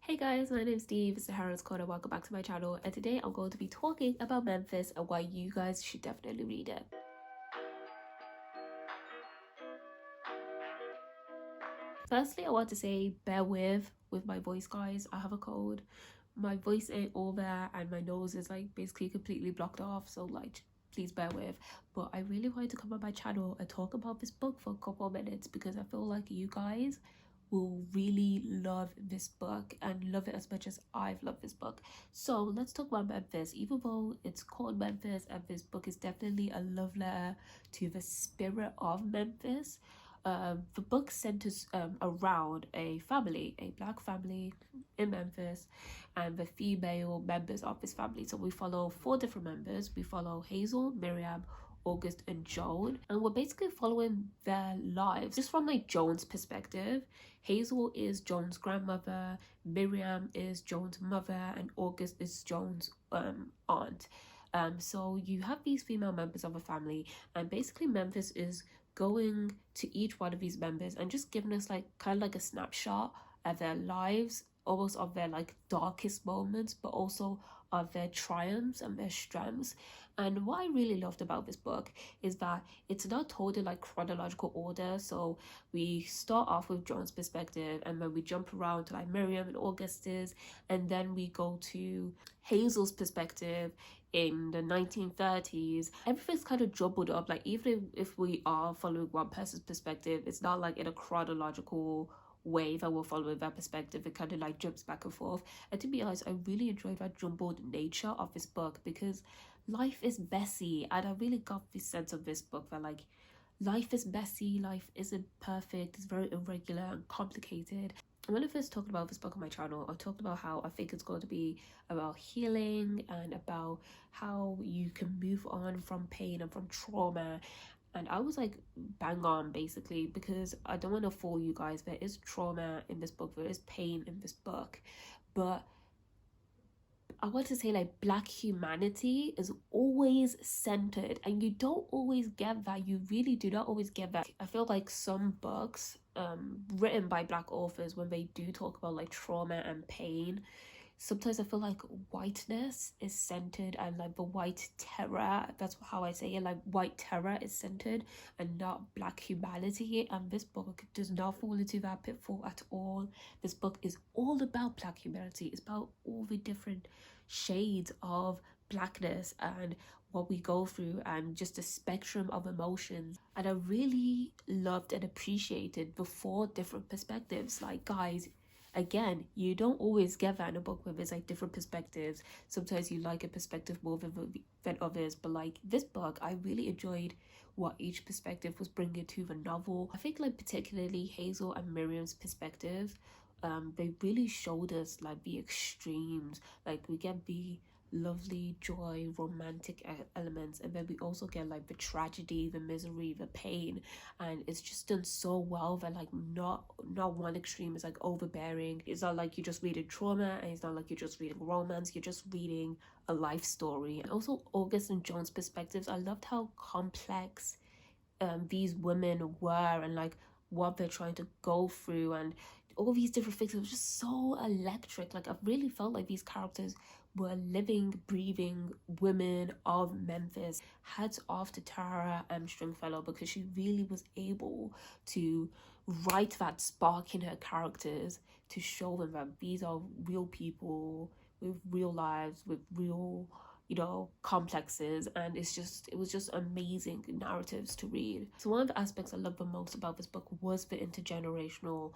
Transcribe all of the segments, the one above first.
Hey guys, my name's Steve, it's the Heroine's Corner. Welcome back to my channel, and today I'm going to be talking about Memphis and why you guys should definitely read it. Firstly, I want to say bear with my voice, guys. I have a cold. My voice ain't all there and my nose is like basically completely blocked off, so like please bear with. But I really wanted to come on my channel and talk about this book for a couple of minutes because I feel like you guys will really love this book and love it as much as I've loved this book. So let's talk about Memphis. Even though it's called Memphis and this book is definitely a love letter to the spirit of Memphis, the book centers around a family, a black family in Memphis, and the female members of this family. So we follow 4 different members. We follow Hazel, Miriam, August, and Joan, and we're basically following their lives just from like Joan's perspective. Hazel is Joan's grandmother, Miriam is Joan's mother, and August is Joan's aunt. So you have these female members of a family, and basically Memphis is going to each one of these members and just giving us like kind of like a snapshot of their lives, almost of their like darkest moments, but also of their triumphs and their strengths. And what I really loved about this book is that it's not told in like chronological order. So we start off with Joan's perspective, and then we jump around to like Miriam and Augustus, and then we go to Hazel's perspective in the 1930s. Everything's kind of jumbled up. Like even if we are following one person's perspective, it's not like in a chronological way that we're following that perspective. It kind of like jumps back and forth. And to be honest, I really enjoyed that jumbled nature of this book because life is messy, and I really got this sense of this book that like life is messy, life isn't perfect, it's very irregular and complicated. When I first talked about this book on my channel, I talked about how I think it's going to be about healing and about how you can move on from pain and from trauma. And I was like bang on basically, because I don't want to fool you guys. There is trauma in this book, there is pain in this book, but I want to say like black humanity is always centered, and you don't always get that. You really do not always get that. I feel like some books written by black authors, when they do talk about like trauma and pain, sometimes I feel like whiteness is centered, and like the white terror, that's how I say it, like white terror is centered and not black humanity. And this book does not fall into that pitfall at all. This book is all about black humanity. It's about all the different shades of blackness and what we go through and just a spectrum of emotions. And I really loved and appreciated the 4 different perspectives. Like guys, again, you don't always get that in a book where there's like different perspectives. Sometimes you like a perspective more than others, but like this book, I really enjoyed what each perspective was bringing to the novel. I think like particularly Hazel and Miriam's perspective, they really showed us like the extremes. Like we get the lovely joy romantic elements, and then we also get like the tragedy, the misery, the pain, and it's just done so well that like not one extreme is like overbearing. It's not like you're just reading trauma, and it's not like you're just reading romance. You're just reading a life story. And also August and John's perspectives, I loved how complex these women were, and like what they're trying to go through, and all these different things. It was just so electric. Like I really felt like these characters were living, breathing women of Memphis. Hats off to Tara Stringfellow, because she really was able to write that spark in her characters to show them that these are real people with real lives, with real, you know, complexes. And it was just amazing narratives to read. So one of the aspects I love the most about this book was the intergenerational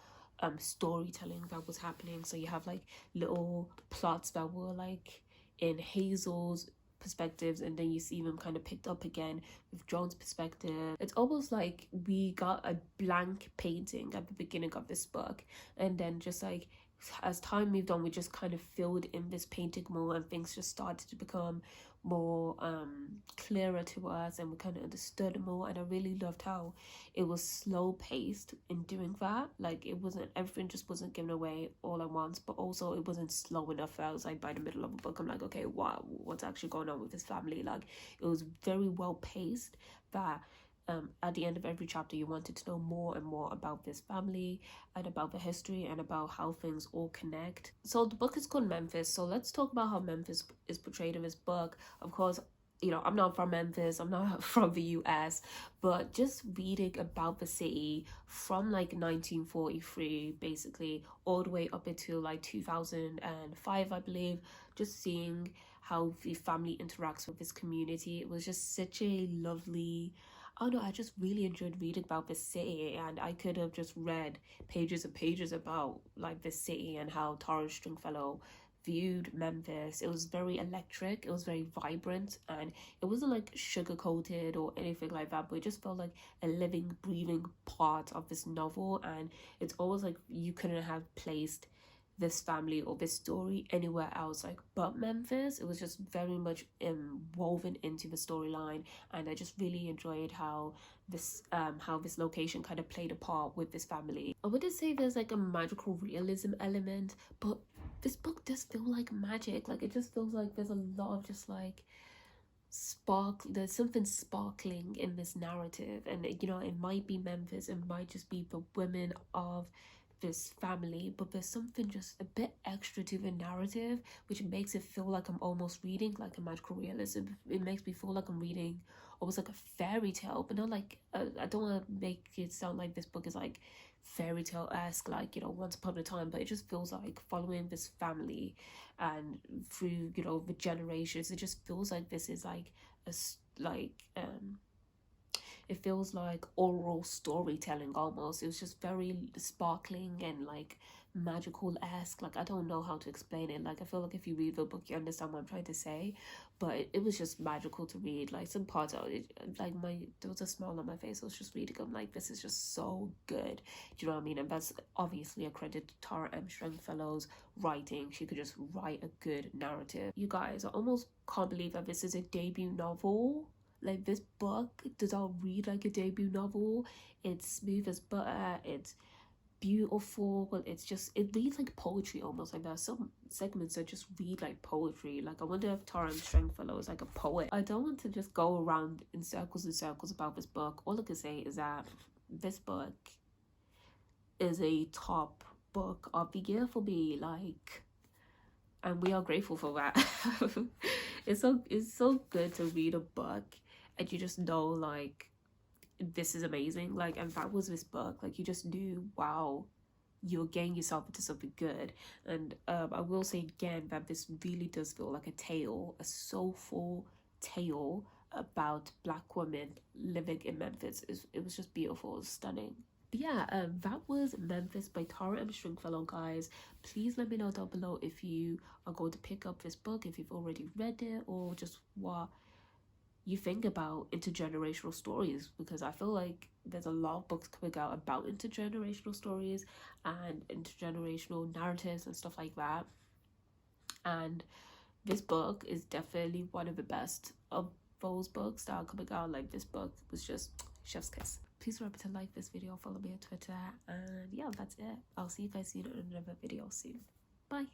storytelling that was happening. So you have like little plots that were like in Hazel's perspectives, and then you see them kind of picked up again with John's perspective. It's almost like we got a blank painting at the beginning of this book, and then just like as time moved on, we just kind of filled in this painting more, and things just started to become more clearer to us, and we kind of understood more. And I really loved how it was slow paced in doing that. Like it wasn't, everything just wasn't given away all at once, but also it wasn't slow enough. I was like, by the middle of a book, I'm like, okay, wow, what's actually going on with this family? Like it was very well paced, that at the end of every chapter you wanted to know more and more about this family and about the history and about how things all connect. So the book is called Memphis, so let's talk about how Memphis is portrayed in this book. Of course, you know, I'm not from Memphis, I'm not from the US, but just reading about the city from like 1943 basically all the way up until like 2005, I believe, just seeing how the family interacts with this community, it was just such a lovely, I don't know, I just really enjoyed reading about this city, and I could have just read pages and pages about like this city and how Tara Stringfellow viewed Memphis. It was very electric, it was very vibrant, and it wasn't like sugar coated or anything like that, but it just felt like a living, breathing part of this novel. And it's almost like you couldn't have placed this family or this story anywhere else like but Memphis. It was just very much woven into the storyline, and I just really enjoyed how this location kind of played a part with this family. I wouldn't say there's like a magical realism element, but this book does feel like magic. Like it just feels like there's a lot of just like there's something sparkling in this narrative, and you know, it might be Memphis, it might just be the women of this family, but there's something just a bit extra to the narrative which makes it feel like I'm almost reading like a magical realism. It makes me feel like I'm reading almost like a fairy tale, but not like I don't want to make it sound like this book is like fairy tale-esque, like, you know, Once Upon a Time, but it just feels like following this family and through, you know, the generations. It just feels like this is like a it feels like oral storytelling almost. It was just very sparkling and like magical-esque. Like I don't know how to explain it. Like I feel like if you read the book you understand what I'm trying to say, but it was just magical to read. Like some parts of it, like there was a smile on my face. I was just reading, I'm like, this is just so good. Do you know what I mean? And that's obviously a credit to Tara M.stringfellow's writing. She could just write a good narrative. You guys, I almost can't believe that this is a debut novel. Like this book does not read like a debut novel. It's smooth as butter, it's beautiful, but it's just, it reads like poetry almost. Like there are some segments that just read like poetry. Like I wonder if Tara Stringfellow is like a poet. I don't want to just go around in circles and circles about this book. All I can say is that this book is a top book of the year for me, like, and we are grateful for that. It's so good to read a book and you just know like this is amazing. Like, and that was this book. Like you just knew, wow, you're getting yourself into something good. And I will say again that this really does feel like a tale, a soulful tale about Black women living in Memphis. It was just beautiful, it was stunning. But yeah, that was Memphis by Tara M.stringfellow, guys. Please let me know down below if you are going to pick up this book, if you've already read it, or just what you think about intergenerational stories, because I feel like there's a lot of books coming out about intergenerational stories and intergenerational narratives and stuff like that, and this book is definitely one of the best of those books that are coming out. Like this book was just chef's kiss. Please remember to like this video, follow me on Twitter, and yeah, that's it. I'll see you guys soon in another video soon. Bye.